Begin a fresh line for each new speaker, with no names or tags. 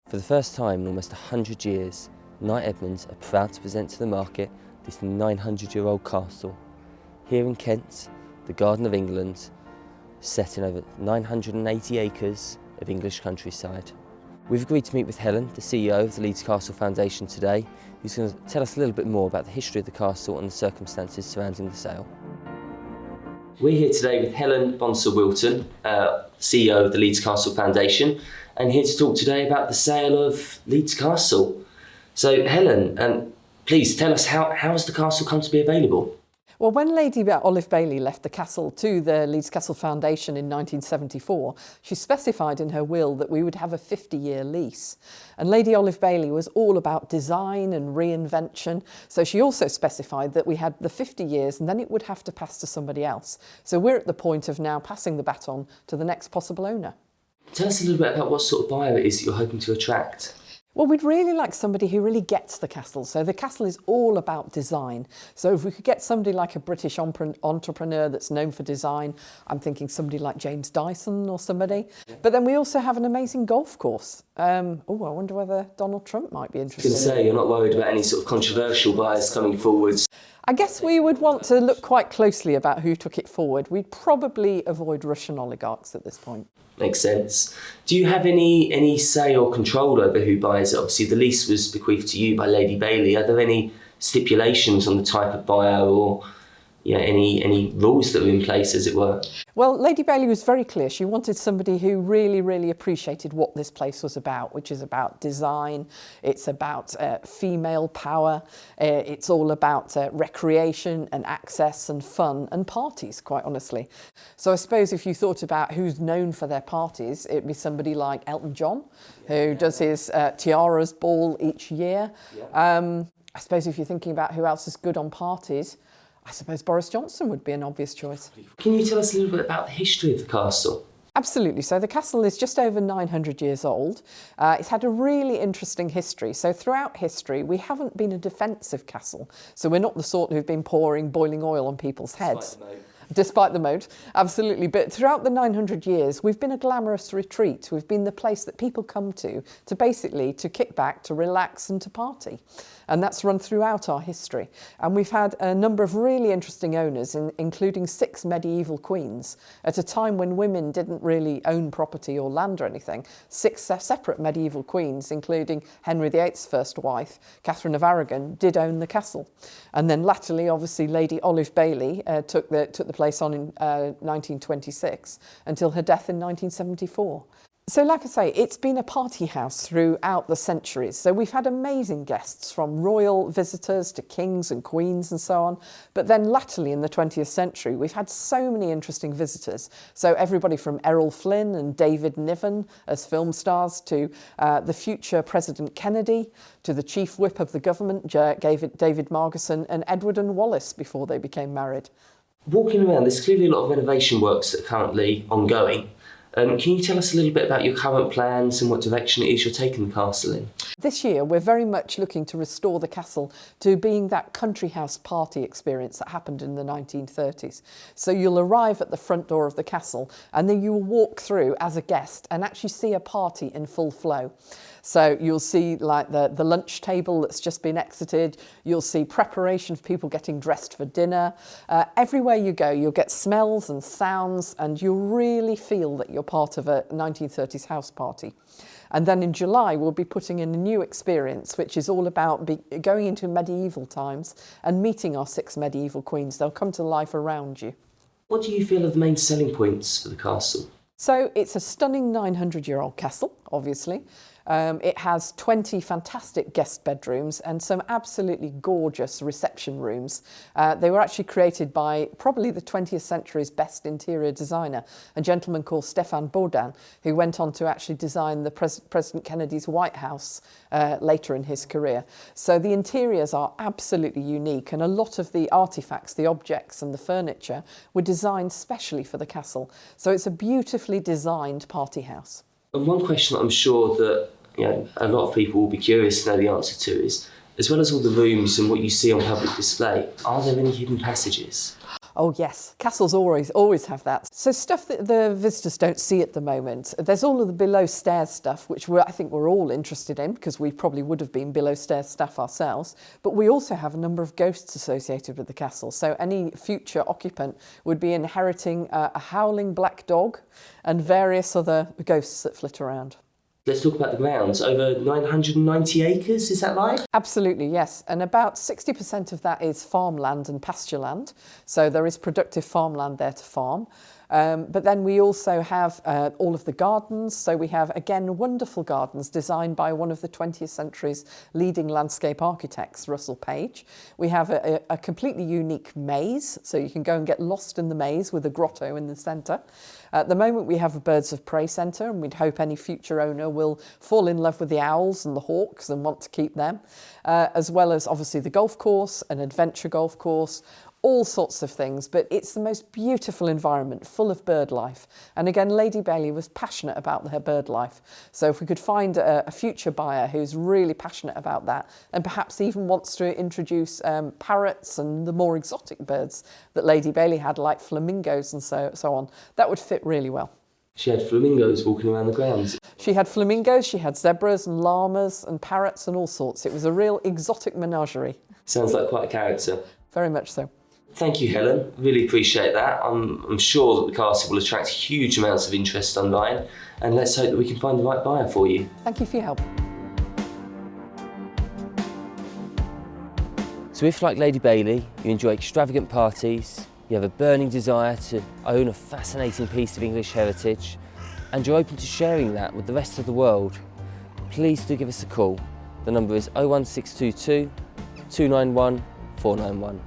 For the first time in almost 100 years, Knight Edmonds are proud to present to the market this 900-year-old castle. Here in Kent, the Garden of England, set in over 980 acres of English countryside. We've agreed to meet with Helen, the CEO of the Leeds Castle Foundation today, who's going to tell us a little bit more about the history of the castle and the circumstances surrounding the sale. We're here today with Helen Bonsall-Wilton, CEO of the Leeds Castle Foundation, and here to talk today about the sale of Leeds Castle. So Helen, please tell us how has the castle come to be available?
Well, when Lady Olive Bailey left the castle to the Leeds Castle Foundation in 1974, she specified in her will that we would have a 50-year lease. And Lady Olive Bailey was all about design and reinvention. So she also specified that we had the 50 years and then it would have to pass to somebody else. So we're at the point of now passing the baton to the next possible owner.
Tell us a little bit about what sort of buyer it is that you're hoping to attract.
Well, we'd really like somebody who really gets the castle. So the castle is all about design. So if we could get somebody like a British entrepreneur that's known for design, I'm thinking somebody like James Dyson or somebody. Yeah. But then we also have an amazing golf course. I wonder whether Donald Trump might be interested.
I was going to say, you're not worried about any sort of controversial buyers coming forwards?
I guess we would want to look quite closely about who took it forward. We'd probably avoid Russian oligarchs at this point.
Makes sense. Do you have any say or control over who buys it? Obviously, the lease was bequeathed to you by Lady Bailey. Are there any stipulations on the type of buyer or any rules that were in place, as it were?
Well, Lady Bailey was very clear. She wanted somebody who really, really appreciated what this place was about, which is about design. It's about female power. It's all about recreation and access and fun and parties, quite honestly. So I suppose if you thought about who's known for their parties, it'd be somebody like Elton John, who does his Tiaras ball each year. I suppose if you're thinking about who else is good on parties, I suppose Boris Johnson would be an obvious choice.
Can you tell us a little bit about the history of the castle?
Absolutely. So the castle is just over 900 years old. It's had a really interesting history. So throughout history, we haven't been a defensive castle. So we're not the sort who've been pouring boiling oil on people's heads. Despite the moat, absolutely. But throughout the 900 years, we've been a glamorous retreat. We've been the place that people come to basically to kick back, to relax and to party. And that's run throughout our history. And we've had a number of really interesting owners, including 6 medieval queens. At a time when women didn't really own property or land or anything, 6 separate medieval queens, including Henry VIII's first wife, Catherine of Aragon, did own the castle. And then latterly, obviously, Lady Olive Bailey took the place on in 1926 until her death in 1974. So like I say, it's been a party house throughout the centuries. So we've had amazing guests, from royal visitors to kings and queens and so on. But then latterly in the 20th century, we've had so many interesting visitors. So everybody from Errol Flynn and David Niven as film stars to the future President Kennedy, to the chief whip of the government, David Margesson, and Edward and Wallace before they became married.
Walking around, there's clearly a lot of renovation works that are currently ongoing. Can you tell us a little bit about your current plans and what direction it is you're taking the castle in?
This year, we're very much looking to restore the castle to being that country house party experience that happened in the 1930s. So you'll arrive at the front door of the castle and then you will walk through as a guest and actually see a party in full flow. So you'll see like the lunch table that's just been exited. You'll see preparation for people getting dressed for dinner. Everywhere you go, you'll get smells and sounds and you'll really feel that you're part of a 1930s house party. And then in July, we'll be putting in a new experience, which is all about going into medieval times and meeting our 6 medieval queens. They'll come to life around you.
What do you feel are the main selling points for the castle?
So it's a stunning 900-year-old castle, obviously. It has 20 fantastic guest bedrooms and some absolutely gorgeous reception rooms. They were actually created by probably the 20th century's best interior designer, a gentleman called Stéphane Baudin, who went on to actually design the President Kennedy's White House later in his career. So the interiors are absolutely unique, and a lot of the artifacts, the objects and the furniture were designed specially for the castle. So it's a beautifully designed party house.
And one question that I'm sure that a lot of people will be curious to know the answer to is, as well as all the rooms and what you see on public display, are there any hidden passages?
Oh yes, castles always have that. So stuff that the visitors don't see at the moment. There's all of the below stairs stuff, which I think we're all interested in because we probably would have been below stairs staff ourselves. But we also have a number of ghosts associated with the castle. So any future occupant would be inheriting a howling black dog and various other ghosts that flit around.
Let's talk about the grounds. Over 990 acres, is that right?
Absolutely, yes. And about 60% of that is farmland and pasture land. So there is productive farmland there to farm. But then we also have all of the gardens. So we have, again, wonderful gardens designed by one of the 20th century's leading landscape architects, Russell Page. We have a completely unique maze, so you can go and get lost in the maze with a grotto in the centre. At the moment we have a birds of prey centre, and we'd hope any future owner will fall in love with the owls and the hawks and want to keep them, as well as obviously the golf course, an adventure golf course, all sorts of things, but it's the most beautiful environment, full of bird life. And again, Lady Bailey was passionate about her bird life. So if we could find a future buyer who's really passionate about that and perhaps even wants to introduce parrots and the more exotic birds that Lady Bailey had, like flamingos and so on, that would fit really well.
She had flamingos walking around the grounds.
She had flamingos, she had zebras and llamas and parrots and all sorts. It was a real exotic menagerie.
Sounds like quite a character.
Very much so.
Thank you, Helen. Really appreciate that. I'm sure that the castle will attract huge amounts of interest online, and let's hope that we can find the right buyer for you.
Thank you for your help.
So if, like Lady Bailey, you enjoy extravagant parties, you have a burning desire to own a fascinating piece of English heritage, and you're open to sharing that with the rest of the world, please do give us a call. The number is 01622 291 491.